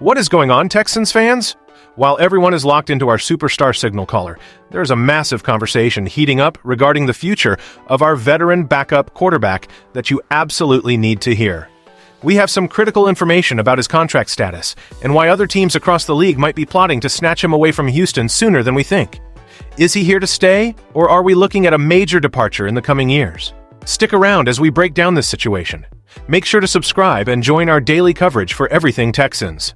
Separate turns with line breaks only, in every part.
What is going on, Texans fans? While everyone is locked into our superstar signal caller, there's a massive conversation heating up regarding the future of our veteran backup quarterback that you absolutely need to hear. We have some critical information about his contract status and why other teams across the league might be plotting to snatch him away from Houston sooner than we think. Is he here to stay, or are we looking at a major departure in the coming years? Stick around as we break down this situation. Make sure to subscribe and join our daily coverage for everything Texans.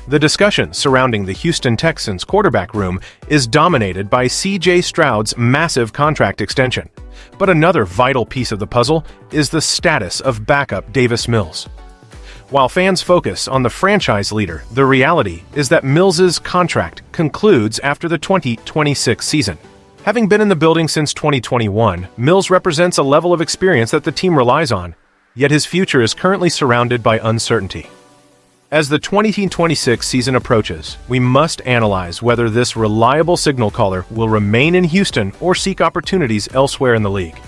The discussion surrounding the Houston Texans quarterback room is dominated by C.J. Stroud's massive contract extension. But another vital piece of the puzzle is the status of backup Davis Mills. While fans focus on the franchise leader, the reality is that Mills's contract concludes after the 2026 season. Having been in the building since 2021, Mills represents a level of experience that the team relies on, yet his future is currently surrounded by uncertainty. As the 2026 season approaches, we must analyze whether this reliable signal caller will remain in Houston or seek opportunities elsewhere in the league.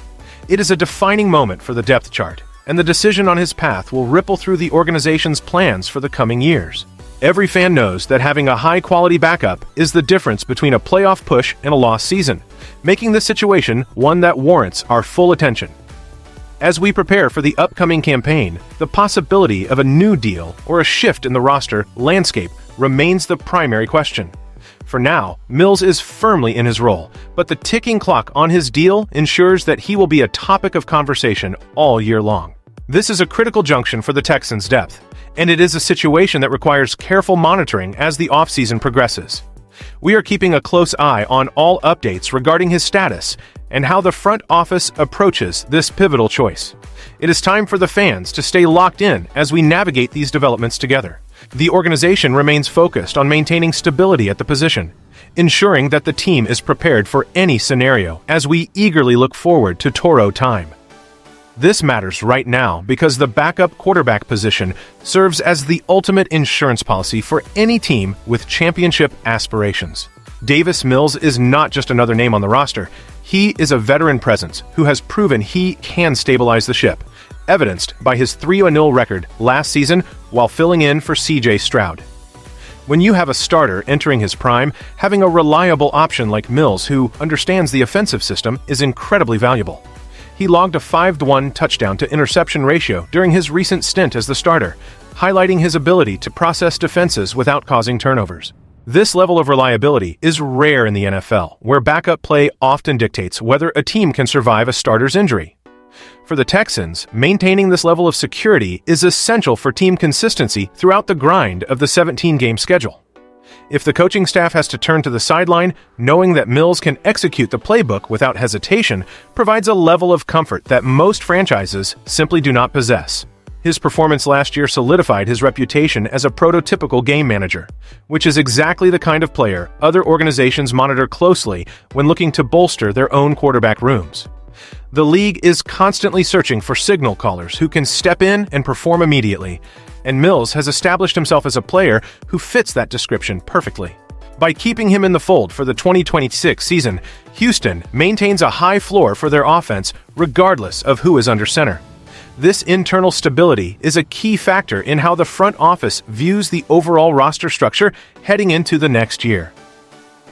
It is a defining moment for the depth chart, and the decision on his path will ripple through the organization's plans for the coming years. Every fan knows that having a high-quality backup is the difference between a playoff push and a lost season, making the situation one that warrants our full attention. As we prepare for the upcoming campaign, the possibility of a new deal or a shift in the roster landscape remains the primary question. For now, Mills is firmly in his role, but the ticking clock on his deal ensures that he will be a topic of conversation all year long. This is a critical junction for the Texans' depth, and it is a situation that requires careful monitoring as the offseason progresses. We are keeping a close eye on all updates regarding his status and how the front office approaches this pivotal choice. It is time for the fans to stay locked in as we navigate these developments together. The organization remains focused on maintaining stability at the position, ensuring that the team is prepared for any scenario as we eagerly look forward to Toro time. This matters right now because the backup quarterback position serves as the ultimate insurance policy for any team with championship aspirations. Davis Mills is not just another name on the roster. He is a veteran presence who has proven he can stabilize the ship, evidenced by his 3-0 record last season while filling in for C.J. Stroud. When you have a starter entering his prime, having a reliable option like Mills who understands the offensive system is incredibly valuable. He logged a 5-to-1 touchdown-to-interception ratio during his recent stint as the starter, highlighting his ability to process defenses without causing turnovers. This level of reliability is rare in the NFL, where backup play often dictates whether a team can survive a starter's injury. For the Texans, maintaining this level of security is essential for team consistency throughout the grind of the 17-game schedule. If the coaching staff has to turn to the sideline, knowing that Mills can execute the playbook without hesitation provides a level of comfort that most franchises simply do not possess. His performance last year solidified his reputation as a prototypical game manager, which is exactly the kind of player other organizations monitor closely when looking to bolster their own quarterback rooms. The league is constantly searching for signal callers who can step in and perform immediately, and Mills has established himself as a player who fits that description perfectly. By keeping him in the fold for the 2026 season, Houston maintains a high floor for their offense regardless of who is under center. This internal stability is a key factor in how the front office views the overall roster structure heading into the next year.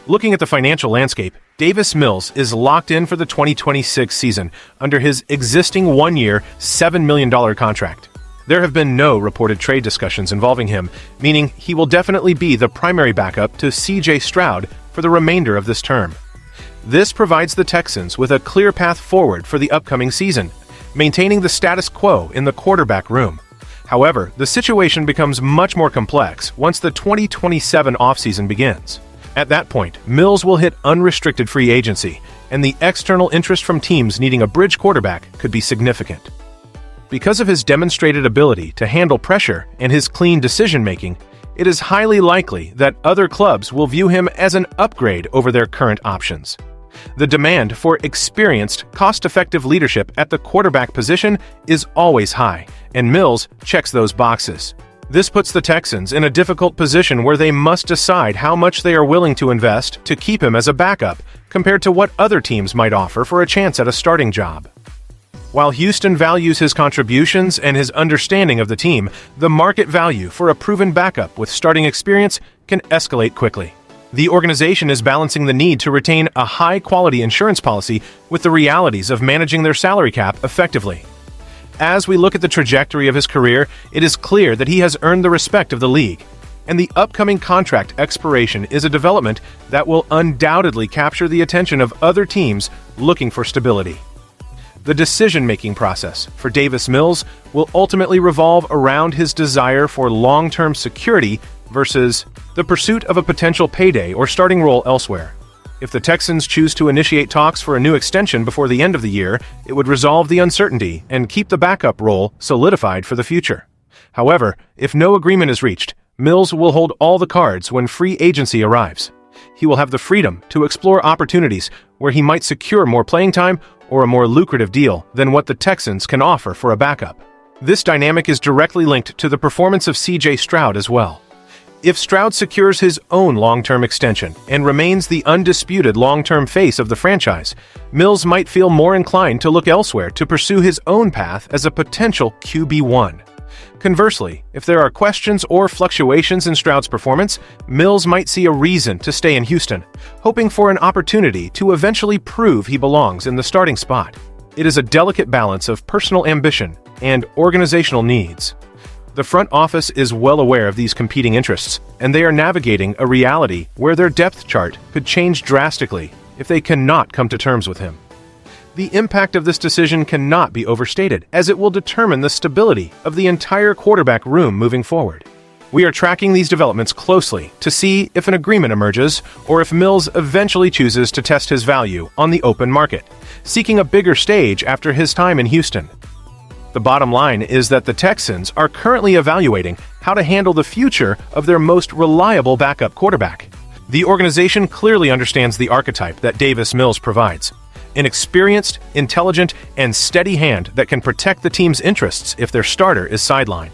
Looking at the financial landscape, Davis Mills is locked in for the 2026 season under his existing one-year, $7 million contract. There have been no reported trade discussions involving him, meaning he will definitely be the primary backup to C.J. Stroud for the remainder of this term. This provides the Texans with a clear path forward for the upcoming season, maintaining the status quo in the quarterback room. However, the situation becomes much more complex once the 2027 offseason begins. At that point, Mills will hit unrestricted free agency, and the external interest from teams needing a bridge quarterback could be significant. Because of his demonstrated ability to handle pressure and his clean decision-making, it is highly likely that other clubs will view him as an upgrade over their current options. The demand for experienced, cost-effective leadership at the quarterback position is always high, and Mills checks those boxes. This puts the Texans in a difficult position where they must decide how much they are willing to invest to keep him as a backup compared to what other teams might offer for a chance at a starting job. While Houston values his contributions and his understanding of the team, the market value for a proven backup with starting experience can escalate quickly. The organization is balancing the need to retain a high-quality insurance policy with the realities of managing their salary cap effectively. As we look at the trajectory of his career, it is clear that he has earned the respect of the league, and the upcoming contract expiration is a development that will undoubtedly capture the attention of other teams looking for stability. The decision-making process for Davis Mills will ultimately revolve around his desire for long-term security versus the pursuit of a potential payday or starting role elsewhere. If the Texans choose to initiate talks for a new extension before the end of the year, it would resolve the uncertainty and keep the backup role solidified for the future. However, if no agreement is reached, Mills will hold all the cards when free agency arrives. He will have the freedom to explore opportunities where he might secure more playing time or a more lucrative deal than what the Texans can offer for a backup. This dynamic is directly linked to the performance of C.J. Stroud as well. If Stroud secures his own long-term extension and remains the undisputed long-term face of the franchise, Mills might feel more inclined to look elsewhere to pursue his own path as a potential QB1. Conversely, if there are questions or fluctuations in Stroud's performance, Mills might see a reason to stay in Houston, hoping for an opportunity to eventually prove he belongs in the starting spot. It is a delicate balance of personal ambition and organizational needs. The front office is well aware of these competing interests, and they are navigating a reality where their depth chart could change drastically if they cannot come to terms with him. The impact of this decision cannot be overstated, as it will determine the stability of the entire quarterback room moving forward. We are tracking these developments closely to see if an agreement emerges or if Mills eventually chooses to test his value on the open market, seeking a bigger stage after his time in Houston. The bottom line is that the Texans are currently evaluating how to handle the future of their most reliable backup quarterback. The organization clearly understands the archetype that Davis Mills provides: an experienced, intelligent, and steady hand that can protect the team's interests if their starter is sidelined.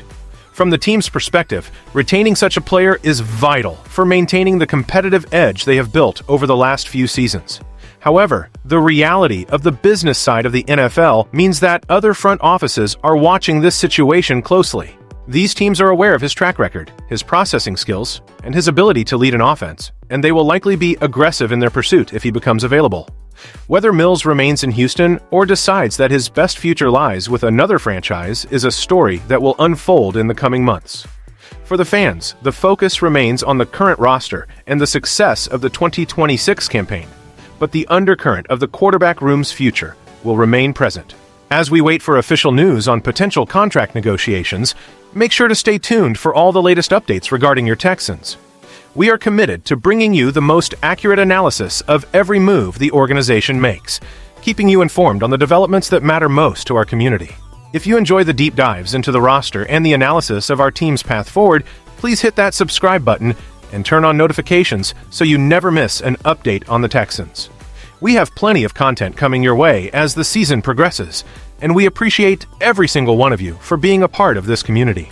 From the team's perspective, retaining such a player is vital for maintaining the competitive edge they have built over the last few seasons. However, the reality of the business side of the NFL means that other front offices are watching this situation closely. These teams are aware of his track record, his processing skills, and his ability to lead an offense, and they will likely be aggressive in their pursuit if he becomes available. Whether Mills remains in Houston or decides that his best future lies with another franchise is a story that will unfold in the coming months. For the fans, the focus remains on the current roster and the success of the 2026 campaign, but the undercurrent of the quarterback room's future will remain present. As we wait for official news on potential contract negotiations, make sure to stay tuned for all the latest updates regarding your Texans. We are committed to bringing you the most accurate analysis of every move the organization makes, keeping you informed on the developments that matter most to our community. If you enjoy the deep dives into the roster and the analysis of our team's path forward, please hit that subscribe button and turn on notifications so you never miss an update on the Texans. We have plenty of content coming your way as the season progresses, and we appreciate every single one of you for being a part of this community.